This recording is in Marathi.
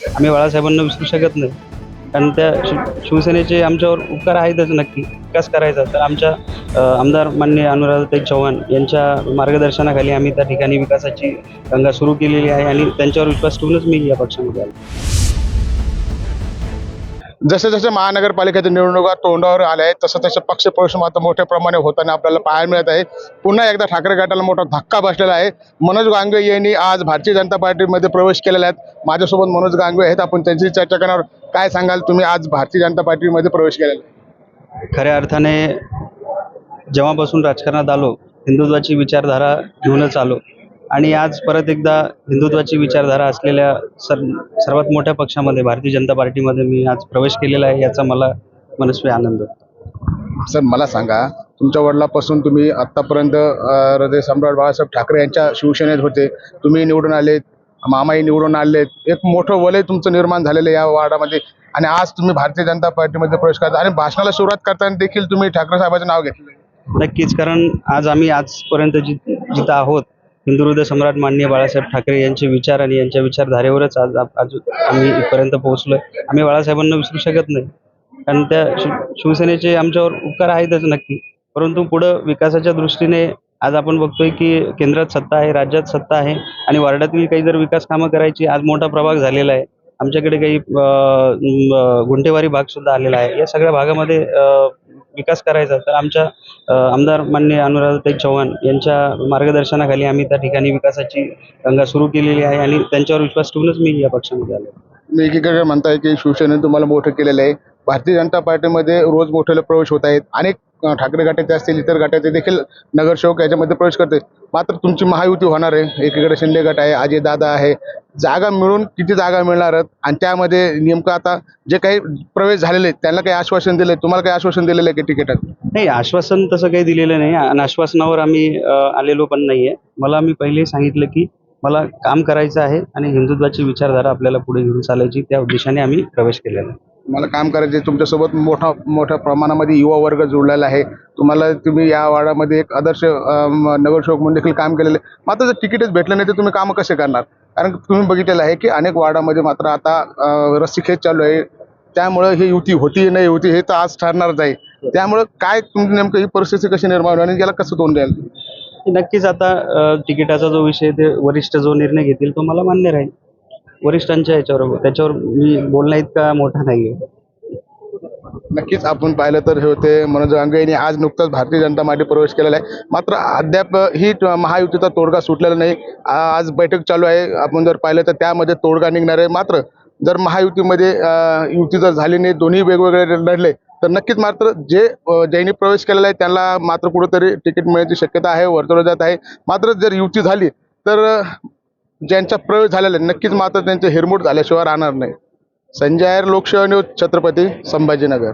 आम्ही बाळासाहेबांना विसरू शकत नाही. कारण त्या शिवसेनेचे आमच्यावर उपकार आहेतच नक्की. विकास करायचा तर आमच्या आमदार माननीय अनुराधाताई चव्हाण यांच्या मार्गदर्शनाखाली आम्ही त्या ठिकाणी विकासाची गंगा सुरू केलेली आहे आणि त्यांच्यावर विश्वास ठेवूनच मी या पक्षामध्ये आलो. जसे जसे महानगरपालिकेच्या निवडणुका तोंडावर आल्या आहेत तसं तसे पक्षप्रवेश मात्र मोठ्या प्रमाणे होताना आपल्याला पाहायला मिळत आहे. पुन्हा एकदा ठाकरे गटाला मोठा धक्का बसलेला आहे. मनोज गांगवे यांनी आज भारतीय जनता पार्टीमध्ये प्रवेश केलेला आहे. माझ्यासोबत मनोज गांगवे आहेत, आपण त्यांची चर्चा करणार. काय सांगाल तुम्ही, आज भारतीय जनता पार्टीमध्ये प्रवेश केलेला आहे? खऱ्या अर्थाने जेव्हापासून राजकारणात आलो, हिंदुत्वाची विचारधारा घेऊनच आलो आणि आज परत एकदा हिंदुत्वाची विचारधारा असलेल्या सर्वात मोठ्या पक्षामध्ये भारतीय जनता पार्टीमध्ये मी आज प्रवेश केलेला आहे. याचा मला मनस्वी आनंद होतो. सर, मला सांगा, तुमच्या वडिलांपासून तुम्ही आत्तापर्यंत हृदय सम्राट बाळासाहेब ठाकरे यांच्या शिवसेनेत होते. तुम्ही निवडून आलेत, मामाही निवडून आलेत. एक मोठं वलय तुमचं निर्माण झालेलं आहे या वार्डामध्ये आणि आज तुम्ही भारतीय जनता पार्टीमध्ये प्रवेश करता आणि भाषणाला सुरुवात करताना देखील तुम्ही ठाकरे साहेबांचं नाव घेतलं. नक्कीच, कारण आज आम्ही आजपर्यंत जिथं आहोत, हिंदू हृदय सम्राट माननीय बाळासाहेब ठाकरे यांचे विचार आणि यांच्या विचारधारेवरच आज आम्ही इथपर्यंत पोहोचलोय. आम्ही बाळासाहेबांना विसरू शकत नाही. कारण त्या शिवसेनेचे आमच्यावर उपकार आहेतच नक्की. परंतु पुढं विकासाच्या दृष्टीने आज आपण बघतोय की केंद्रात सत्ता आहे, राज्यात सत्ता आहे आणि वार्डातील काही जर विकास कामं करायची, आज मोठा प्रभाग झालेला आहे. आमच्याकडे काही गुंठेवारी भाग सुद्धा आलेला आहे. या सगळ्या भागामध्ये विकास करायचा तर आमच्या आमदार माननीय अनुराधाताई चव्हाण यांच्या मार्गदर्शनाखाली आम्ही त्या ठिकाणी विकासाची गंगा सुरू केलेली आहे आणि त्यांच्यावर विश्वास ठेवूनच मी या पक्षामध्ये आलो. तुम्ही एकीकडे म्हणताय की शिवसेनेने तुम्हाला मोठं केलेलं आहे. भारतीय जनता पार्टीमध्ये रोज मोठे प्रवेश होत आहेत. अनेक ठाकरे गटाचे असतील, इतर गटाचे देखील नगरसेवक याच्यामध्ये प्रवेश करते. मात्र तुमची महायुती होणार आहे. एकीकडे शिंदे गट आहे, अजय दादा आहे. जागा मिळून किती जागा मिळणार आहेत आणि त्यामध्ये नेमकं आता जे काही प्रवेश झालेले आहेत त्यांना काही आश्वासन दिले, तुम्हाला काही आश्वासन दिलेलं आहे की तिकीटात? नाही, आश्वासन तसं काही दिलेलं नाही आणि आश्वासनावर आम्ही आलेलो पण नाहीये. मला मी पहिलेही सांगितलं की मला काम करायचं आहे आणि हिंदुत्वाची विचारधारा आपल्याला पुढे घेऊन चालायची, त्या उद्देशाने आम्ही प्रवेश केलेला आहे. तुम्हाला काम करायचे, तुमच्यासोबत मोठ्या प्रमाणामध्ये युवा वर्ग जोडलेला आहे. तुम्ही या वार्डामध्ये एक आदर्श नगरसेवक म्हणून देखील काम केलेलं आहे. मात्र जर तिकीटच भेटलं नाही तर तुम्ही कामं कसे करणार? कारण तुम्ही बघितलेलं आहे की अनेक वार्डामध्ये मात्र आता रस्सीखेच चालू आहे. त्यामुळं ही युती होती नाही होती हे तर आज ठरणारच आहे. त्यामुळं काय तुम्ही नेमकं ही परिस्थिती कशी निर्माण होईल आणि याला कसं तोंड द्याल? नक्कीच आता तिकिटाचा जो विषय ते वरिष्ठ जो निर्णय घेतील तो मला मान्य राहील. वरिष्ठांच्या त्याच्यावर मी बोलणं इतका मोठा नाहीये. नक्कीच आपण पाहिलं तर हे होते मनोज गांगवे यांनी आज नुकताच भारतीय जनता पार्टी प्रवेश केलेला आहे. मात्र अद्याप ही महायुतीचा तोडगा सुटलेला नाही. आज बैठक चालू आहे. आपण जर पाहिलं तर त्यामध्ये तोडगा निघणार आहे. मात्र जर महायुतीमध्ये युती जर झाली नाही, दोन्ही वेगवेगळे लढले तर नक्कीच मात्र ज्यांनी प्रवेश केलेला आहे त्यांना मात्र कुठेतरी तिकीट मिळण्याची शक्यता आहे, वर्तवली जात आहे. मात्र जर युती झाली तर ज्यांचा प्रवेश झालेला आहे नक्कीच मात्र त्यांचे हिरमोड झाल्याशिवाय राहणार नाही. संजय आयर, लोकसेवा न्यूज, छत्रपती संभाजीनगर.